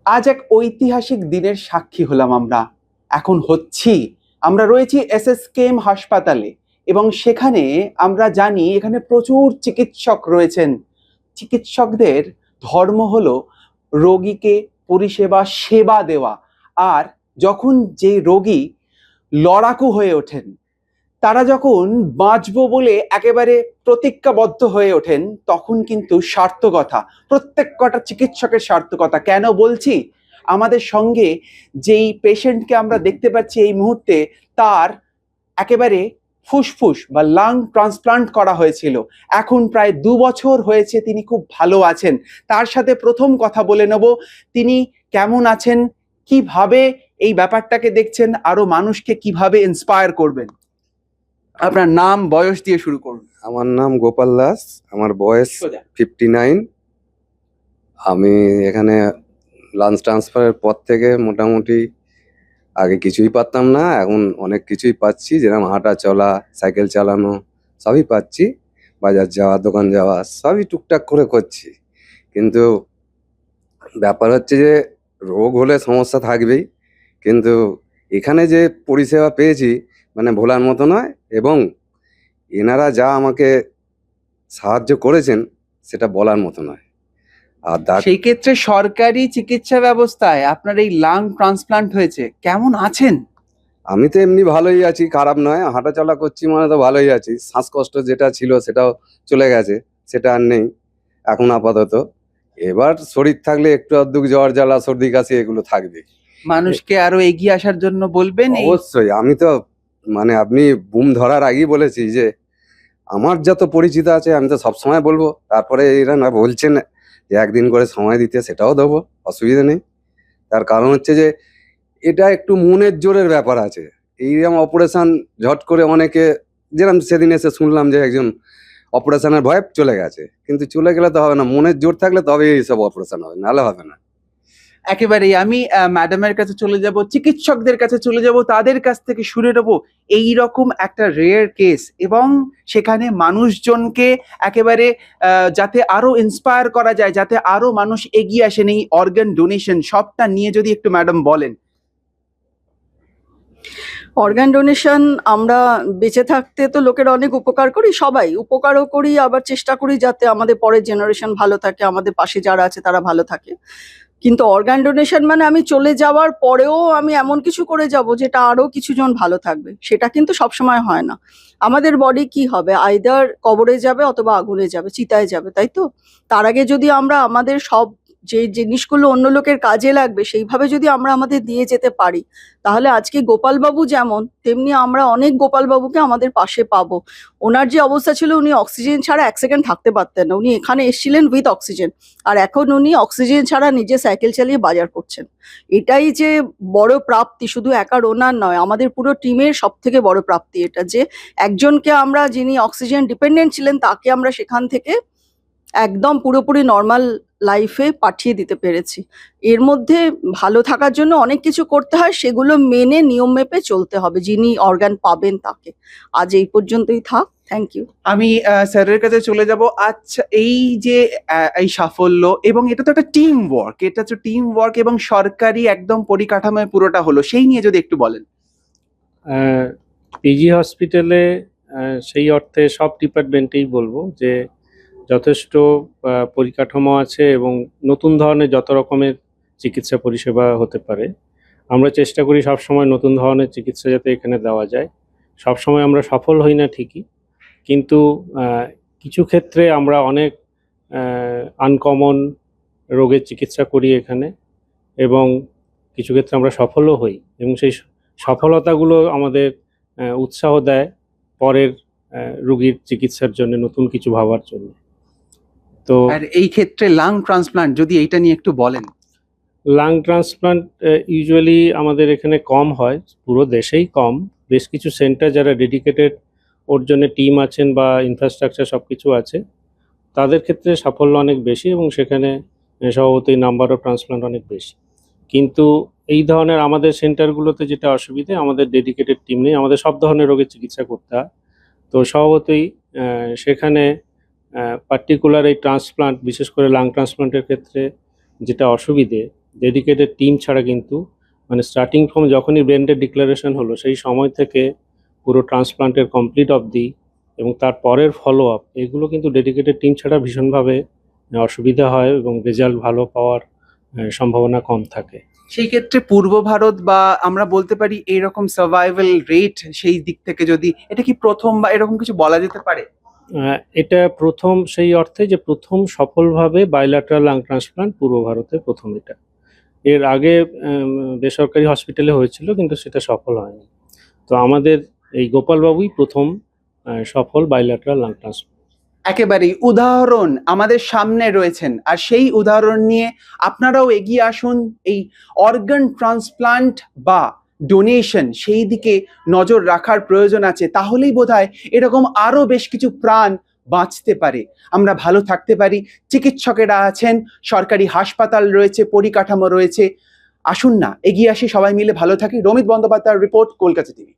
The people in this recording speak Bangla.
আজ এক ঐতিহাসিক দিনের সাক্ষী হলাম আমরা। এখন হচ্ছি, আমরা রয়েছি এসএসকেএম হাসপাতালে এবং সেখানে আমরা জানি এখানে প্রচুর চিকিৎসক রয়েছেন। চিকিৎসকদের ধর্ম হলো রোগীকে পরিষেবা সেবা দেওয়া। আর যখন যে রোগী লড়াকু হয়ে ওঠেন, তারা যখন বাঁচবো বলে একেবারে প্রতিজ্ঞাবদ্ধ হয়ে ওঠেন, তখন কিন্তু সার্থকতা, প্রত্যেক কটা চিকিৎসকের সার্থকতা। কেন বলছি? আমাদের সঙ্গে যেই পেশেন্টকে আমরা দেখতে পাচ্ছি এই মুহূর্তে, তার একেবারে ফুসফুস বা লাং ট্রান্সপ্লান্ট করা হয়েছিল। এখন প্রায় 2 বছর হয়েছে, তিনি খুব ভালো আছেন। তার সাথে প্রথম কথা বলে নেব, তিনি কেমন আছেন, কিভাবে এই ব্যাপারটাকে দেখছেন, আরো মানুষকে কিভাবে ইন্সপায়ার করবেন। আপনার নাম, বয়স দিয়ে শুরু করুন। আমার নাম গোপাল দাস, আমার বয়স 59। আমি এখানে লাঞ্চ ট্রান্সফারের পর থেকে মোটামুটি আগে কিছুই পারতাম না, এখন অনেক কিছুই পাচ্ছি, যেরকম হাঁটা চলা, সাইকেল চালানো সবই পাচ্ছি, বাজার যাওয়া, দোকান যাওয়া সবই টুকটাক করে করছি। কিন্তু ব্যাপার হচ্ছে যে রোগ হলে সমস্যা থাকবেই, কিন্তু এখানে যে পরিষেবা পেয়েছি মানে ভোলার মতো নয়, এবং এনারা যা আমাকে সাহায্য করেছেন সেটা বলার মতো নয়। আর সেই ক্ষেত্রে সরকারি চিকিৎসা ব্যবস্থায় আপনার এই লাং ট্রান্সপ্লান্ট হয়েছে, কেমন আছেন? আমি তো এমনি ভালোই আছি, খারাপ নয়, হাঁটাচলা করছি মানে তো ভালোই আছি। শ্বাসকষ্ট যেটা ছিল সেটাও চলে গেছে, সেটা আর নেই এখন আপাতত। এবার শরীর থাকলে একটু আধটু জ্বর, জ্বালা, সর্দি, কাশি এগুলো থাকবে। মানুষকে আরো এগিয়ে আসার জন্য বলবেন? অবশ্যই, আমি তো মানে আপনি বুম ধরার আগেই বলেছি যে আমার যত পরিচিত আছে আমি তো সবসময় বলবো। তারপরে এরা না বলছেন যে একদিন করে সময় দিতে, সেটাও দেবো, অসুবিধা নেই। তার কারণ হচ্ছে যে এটা একটু মনের জোরের ব্যাপার আছে। এইরকম অপারেশন ঝট করে অনেকে, যেরকম সেদিন এসে শুনলাম যে একজন অপারেশনের ভয়ে চলে গেছে, কিন্তু চলে গেলে তো হবে না, মনের জোর থাকলে তবে এইসব অপারেশন হবে, নাহলে হবে না। একেবারেই। আমি ম্যাডামের কাছে চলে যাব, চিকিৎসকদের কাছে চলে যাব, তাদের কাছ থেকে শুনে নেব এই রকম একটা রেয়ার কেস, এবং সেখানে মানুষজনকে একেবারে যাতে আরো ইন্সপায়ার করা যায়, যাতে আরো মানুষ এগিয়ে আসেন এই অর্গান ডোনেশন, সবটা নিয়ে যদি একটু ম্যাডাম বলেন। অর্গান ডোনেশন, আমরা বেঁচে থাকতে তো লোকের অনেক উপকার করি, সবাই উপকারও করি, আবার চেষ্টা করি যাতে আমাদের পরের জেনারেশন ভালো থাকে, আমাদের পাশে যারা আছে তারা ভালো থাকে। কিন্তু অর্গান ডোনেশন মানে আমি চলে যাওয়ার পরেও আমি এমন কিছু করে যাব যেটা আরো কিছু জন ভালো থাকবে, সেটা কিন্তু সবসময় হয় না। আমাদের বডি কি হবে, আইদার কবরে যাবে অথবা আগুনে যাবে, চিতায় যাবে, তাই তো? তার আগে যদি আমরা আমাদের সব যে জিনিসগুলো অন্য লোকের কাজে লাগবে সেইভাবে যদি আমরা আমাদের দিয়ে যেতে পারি, তাহলে আজকে গোপালবাবু যেমন, তেমনি আমরা অনেক গোপালবাবুকে আমাদের পাশে পাবো। ওনার যে অবস্থা ছিল, উনি অক্সিজেন ছাড়া 1 সেকেন্ড থাকতে পারতেন না, উনি এখানে এসেছিলেন উইথ অক্সিজেন, আর এখন উনি অক্সিজেন ছাড়া নিজে সাইকেল চালিয়ে বাজার করছেন। এটাই যে বড় প্রাপ্তি, শুধু একার ওনার নয়, আমাদের পুরো টিমের সব থেকে বড় প্রাপ্তি এটা, যে একজনকে আমরা, যিনি অক্সিজেন ডিপেন্ডেন্ট ছিলেন, তাকে আমরা সেখান থেকে একদম পুরোপুরি নর্মাল লাইফে পাঠিয়ে দিতে পেরেছি। এর মধ্যে ভালো থাকার জন্য অনেক কিছু করতে হয়, সেগুলো মেনে নিয়ম মেপে চলতে হবে যিনি অর্গান পাবেন তাকে। আজ এই পর্যন্তই থাক, থ্যাংক ইউ। আমি স্যারের কাছে চলে যাব। আচ্ছা, এই যে এই সাফল্য, এবং এটা তো একটা টিম ওয়ার্ক, এটা তো টিম ওয়ার্ক এবং সরকারি একদম পরিকাঠামোয় পুরোটা হলো, সেই নিয়ে যদি একটু বলেন। পিজি হসপিটালে সেই অর্থে সব ডিপার্টমেন্টেই বলবো যে যথেষ্ট পরিকাঠামো আছে, এবং নতুন ধরনের যত রকমের চিকিৎসা পরিষেবা হতে পারে আমরা চেষ্টা করি সবসময় নতুন ধরনের চিকিৎসা যাতে এখানে দেওয়া যায়। সবসময় আমরা সফল হই না ঠিকই, কিন্তু কিছু ক্ষেত্রে আমরা অনেক আনকমন রোগের চিকিৎসা করি এখানে, এবং কিছু ক্ষেত্রে আমরা সফলও হই, এবং সেই সফলতাগুলো আমাদের উৎসাহ দেয় পরের রোগীর চিকিৎসার জন্য, নতুন কিছু ভাবার জন্য। তো আর এই ক্ষেত্রে লাং ট্রান্সপ্লান্ট, যদি এইটা নিয়ে একটু বলেন। লাং ট্রান্সপ্লান্ট ইউজুয়ালি আমাদের এখানে কম হয়, পুরো দেশেই কম। বেশ কিছু সেন্টার যারা ডেডিকেটেড ওর জন্য টিম আছেন বা ইনফ্রাস্ট্রাকচার সব কিছু আছে, তাদের ক্ষেত্রে সাফল্য অনেক বেশি, এবং সেখানে স্বভাবতই নাম্বার অফ ট্রান্সপ্লান্ট অনেক বেশি। কিন্তু এই ধরনের আমাদের সেন্টারগুলোতে যেটা অসুবিধে, আমাদের ডেডিকেটেড টিম নেই, আমাদের সব ধরনের রোগের চিকিৎসা করতে হয়। তো স্বভাবতই সেখানে পার্টিকুলার এই ট্রান্সপ্লান্ট, বিশেষ করে লাং ট্রান্সপ্লান্টের ক্ষেত্রে যেটা অসুবিধে, ডেডিকেটেড টিম ছাড়া কিন্তু মানে স্টার্টিং ফ্রম যখনই ব্রেনডের ডিক্লারেশন হলো সেই সময় থেকে পুরো ট্রান্সপ্লান্টের কমপ্লিট অবধি এবং তার পরের ফলো আপ, এগুলো কিন্তু ডেডিকেটেড টিম ছাড়া ভীষণভাবে অসুবিধা হয় এবং রেজাল্ট ভালো পাওয়ার সম্ভাবনা কম থাকে। সেই ক্ষেত্রে পূর্ব ভারত বা আমরা বলতে পারি এইরকম সার্ভাইভাল রেট, সেই দিক থেকে যদি এটা কি প্রথম বা এরকম কিছু বলা যেতে পারে? এটা প্রথম সেই অর্থে যে প্রথম সফলভাবে বাইল্যাটারাল লাং ট্রান্সপ্লান্ট পূর্ব ভারতে প্রথম এটা। এর আগে বেসরকারি হসপিটালে হয়েছিল কিন্তু সেটা সফল হয়নি। তো আমাদের এই গোপালবাবুই প্রথম সফল বাইল্যাটারাল লাং ট্রান্সপ্লান্ট। একেবারেই উদাহরণ আমাদের সামনে রয়েছেন, আর সেই উদাহরণ নিয়ে আপনারাও এগিয়ে আসুন। এই অর্গান ট্রান্সপ্লান্ট বা ডোনেশন সেই দিকে নজর রাখার প্রয়োজন আছে, তাহলেই বোধহয় এরকম আরো বেশ কিছু প্রাণ বাঁচতে পারে, আমরা ভালো থাকতে পারি। চিকিৎসকেরা আছেন, সরকারি হাসপাতাল রয়েছে, পরিকাঠামো রয়েছে। আসুন না এগিয়ে আসি, সবাই মিলে ভালো থাকি। রমিত বন্দ্যোপাধ্যায়ের রিপোর্ট, কলকাতা টিভি।